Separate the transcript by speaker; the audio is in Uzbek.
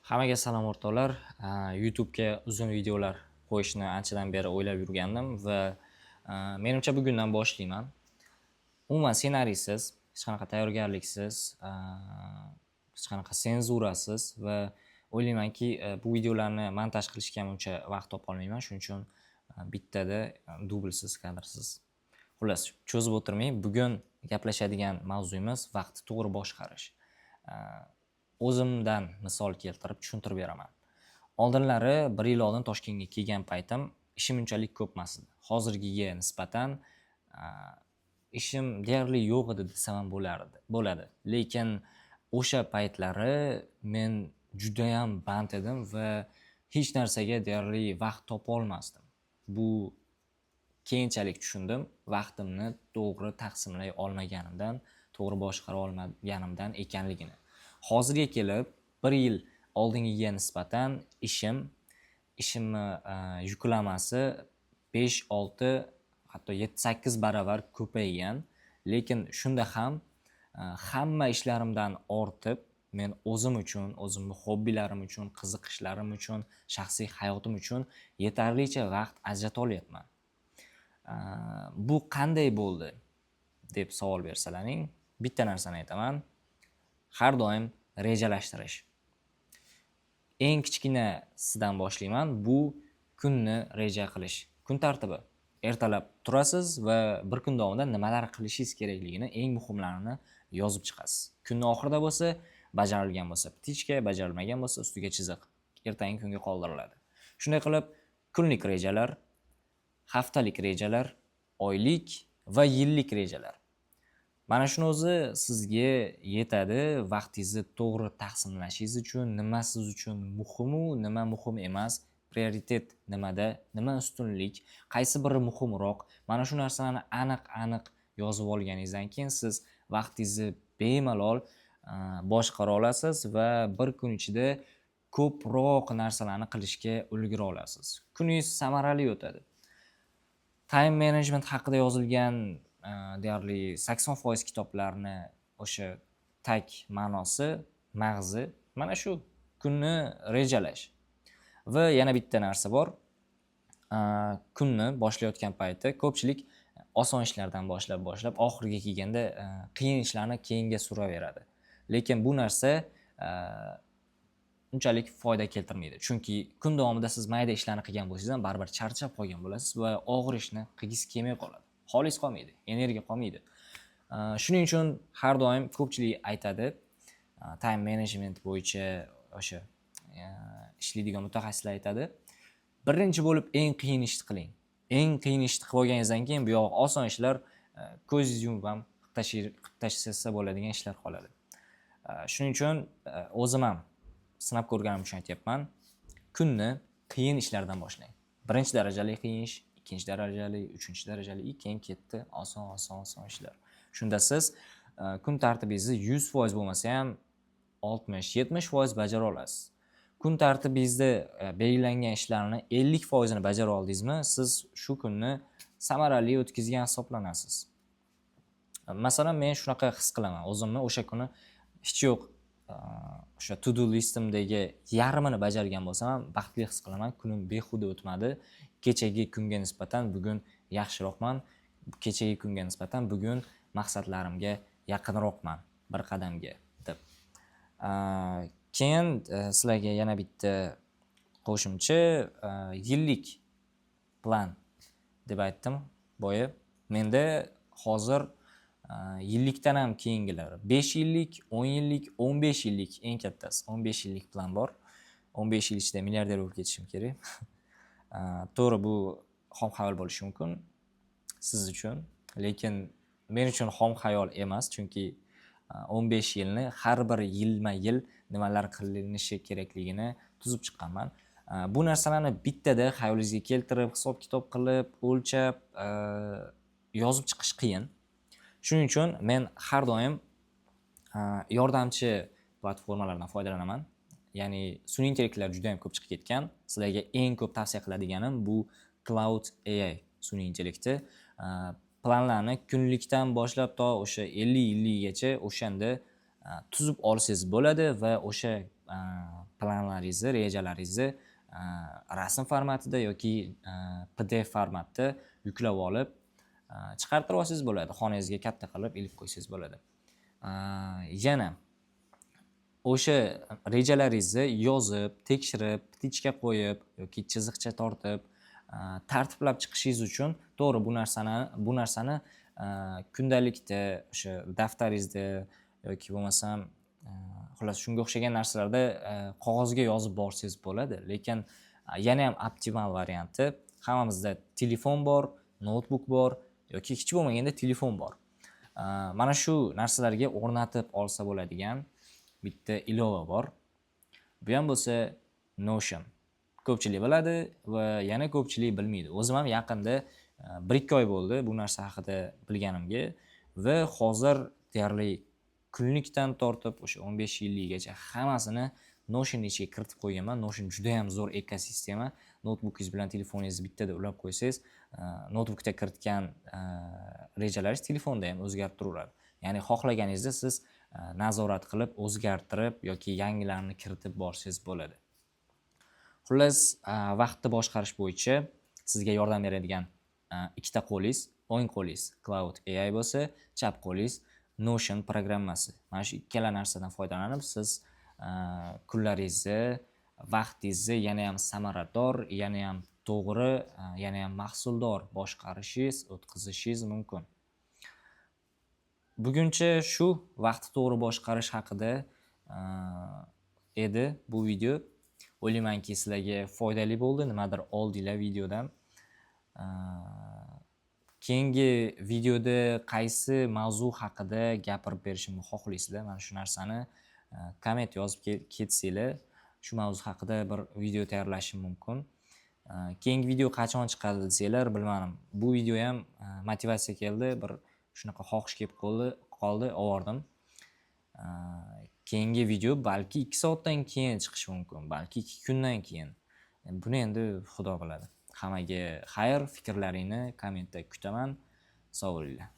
Speaker 1: Hammaga salom o'rtoqlar. YouTube'ga uzun videolar qo'yishni anchadan beri o'ylab yurgandim va menimcha bugundan boshlayman. Umuman ssenariysiz, hech qanaqa tayyorgarliksiz, hech qanaqa senzurasiz va o'ylaymanki, bu videolarni montaj qilishga ham uncha vaqt topolmayman. Shuning uchun bittada dublsiz, kadrsiz. Xullas, cho'zib o'tirmay, bugun gaplashadigan mavzuyimiz vaqtni to'g'ri boshqarish. O'zimdan misol keltirib tushuntirib beraman. Oldinlari 1 yil oldin Toshkentga kelgan paytim ishim unchalik ko'p emas edi. Hozirgiga nisbatan ishim deyarli yo'q edi desam ham bo'ladi. Lekin o'sha paytlari men juda ham band edim va hech narsaga deyarli vaqt topa olmasdim. Bu keyinchalik tushundim, vaqtimni to'g'ri taqsimlay olmaganimdan, to'g'ri boshqara olmaganimdan ekanligini. Hozirga kelib 1 yil oldingiga nisbatan ishimni yuklamasi 5-6, hatto 7-8 baravar ko'paygan. Lekin shunda ham hamma ishlarimdan ortib men o'zim uchun, o'zimning hobbilarim uchun, qiziqishlarim uchun, shaxsiy hayotim uchun yetarlicha vaqt ajrata olyapman. Bu qanday bo'ldi deb savol bersalaring, bitta narsani aytaman. Har doim rejalashtirish. Eng kichkinasidan boshlayman. Bu kunni reja qilish. Kun tartibi. Ertalab turasiz va bir kun davomida nimalar qilishingiz kerakligini, eng muhimlarini yozib chiqasiz. Kunning oxirida bo'lsa, bajarilgan bo'lsa ptichka, bajarilmagan bo'lsa ustiga chiziq. Ertangi kunga qoldiriladi. Shunday qilib, kunlik rejalar, haftalik rejalar, oylik va yillik rejalar. Mana shuni o'zi sizga yetadi. Vaqtingizni to'g'ri taqsimlashingiz uchun, nima siz uchun muhim-u, nima muhim emas, prioritet nimada, nima ustunlik, qaysi biri muhimroq. Mana shu narsalarni aniq yozib olganingizdan keyin siz vaqtingizni bemalol boshqara olasiz va bir kun ichida ko'proq narsalarni qilishga ulgura olasiz. Kuningiz samarali o'tadi. Time management haqida yozilgan deyarli 80% kitoblarni o'sha tag ma'nosi, mag'zi mana shu kunni rejalash. Va yana bitta narsa bor. Kunni boshlayotgan paytda ko'pchilik oson ishlardan boshlab oxiriga kelganda qiyin ishlarni keyinga suraveradi. Lekin bu narsa unchalik foyda keltirmaydi. Chunki kun davomida siz mayda ishlarni qilgan bo'lsangiz ham baribir charchab qolgan bo'lasiz va og'ir ishni qilgis kelmay qoladi. Xolis qolmaydi, energiya qolmaydi. Shuning uchun har doim ko'pchilik aytadi, time management bo'yicha o'sha ishlaydigan mutaxassislar aytadi, birinchi bo'lib eng qiyin ishni qiling. Eng qiyin ishni qilib olganingizdan keyin bu yoq oson ishlar ko'zingiz yumib ham tashlasa bo'ladigan ishlar qoladi. Shuning uchun o'zim ham sinab ko'rganim uchun aytyapman. Kunni qiyin ishlardan boshlang. Birinchi darajali qiyin ish, ikkinchi darajali, uchinchi darajali, keyin ketdi oson ishlar. Shunda siz kun tartibingizni 100% bo'lmasa ham 60-70% bajara olasiz. Kun tartibingizda belgilangan ishlarni 50% ni bajara oldingizmi, siz shu kunni samarali o'tkazgan hisoblanasiz. Masalan, men shunaqa his qilaman. O'zimni o'sha kuni hech yo'q o'sha to-do listimdagi yarmini bajargan bo'lsam ham baxtli his qilaman. Kunim behuda o'tmadi. Kechagi kunga nisbatan bugun yaxshiroqman. Kechagi kunga nisbatan bugun maqsadlarimga yaqinroqman bir qadamga deb. Keyin sizlarga yana bitta qo'shimcha yillik plan deb aytdim boya. Menda hozir yillikdan ham keyingilari 5 yillik, 10 yillik, 15 yillik eng kattasi 15 yillik plan bor. 15 yil ichida milliarder bo'lib ketishim kerak. To'g'ri, bu xom xayol bo'lishi mumkin siz uchun, lekin men uchun xom xayol emas, chunki 15 yilni har bir yilma-yil nimalar qilinishi kerakligini tuzib chiqqanman. Bu narsalarni bittada xayolingizga keltirib, hisob-kitob qilib, o'lchab, yozib chiqish qiyin. Shuning uchun men har doim yordamchi platformalardan foydalanaman. Ya'ni sun'iy intellektlar juda ham ko'p chiqib ketgan. Sizlarga eng ko'p tavsiya qiladiganim bu Cloud AI sun'iy intellekti. Planlarni kunlikdan boshlab to o'sha 50 yilligacha o'shanda tuzib olsangiz bo'ladi va o'sha planlarni planlaringizni, rejalaringizni rasm formatida yoki PDF formatida yuklab olib chiqartirib olsangiz bo'ladi. Xonangizga katta qilib ilib qo'ysangiz bo'ladi. Yana o'sha rejalaringizni yozib, tekshirib, ptichka qo'yib yoki chiziqcha tortib tartiblab chiqishingiz uchun to'g'ri bu narsani kundalikda o'sha daftaringizda yoki bo'lmasam xullas shunga o'xshagan narsalarda qog'ozga yozib borsangiz bo'ladi. Lekin yana ham optimal varianti, hammamizda telefon bor, notebook bor yoki hech bo'lmaganda telefon bor. Mana shu narsalarga o'rnatib olsa bo'ladigan bitta ilova bor. Bu ham bo'lsa Notion. Ko'pchilik biladi va yana ko'pchilik bilmaydi. O'zim ham yaqinda 1-2 oy bo'ldi bu narsa haqida bilganimga va hozir deyarli kunlikdan tortib o'sha 15 yillikgacha hammasini Notion ichiga kiritib qo'yganman. Notion juda ham zo'r ekosistema. Notebookingiz bilan telefoningizni bittada ulab qo'ysangiz, notebookda kiritgan rejalaringiz telefonda ham o'zgarib turaveradi. Ya'ni xohlaganingizda siz nazorat qilib, o'zgartirib yoki yangilarni kiritib borsangiz bo'ladi. Xullas, vaqtni boshqarish bo'yicha sizga yordam beradigan ikkita qo'lingiz, o'ng qo'lingiz Cloud AI bo'lsa, chap qo'lingiz Notion programmasi. Mana shu ikkala narsadan foydalanib siz kunlaringizni, vaqtingizni yana ham samarador, yana ham to'g'ri, yana ham mahsuldor boshqarishingiz, o'tkazishingiz mumkin. Buguncha shu vaqtni to'g'ri boshqarish haqida edi bu video. O'ylaymanki sizlarga foydali bo'ldi, nimadir oldinglar videodan. Keyingi videoda qaysi mavzu haqida gapirib berishimni xohlaysizlar? Mana shu narsani komment yozib ketsanglar, shu mavzu haqida bir video tayyorlashim mumkin. Keyingi video qachon chiqadi desanglar, bilmadim. Bu video ham motivatsiya keldi, bir shunaqa xohish kelib qoldi, ovordim. Keyingi video balki 2 soatdan keyin chiqishi mumkin, balki 2 kundan keyin. Buni endi Xudo biladi. Hammaga xayr, fikrlaringni kommentda kutaman. Sog' bo'linglar.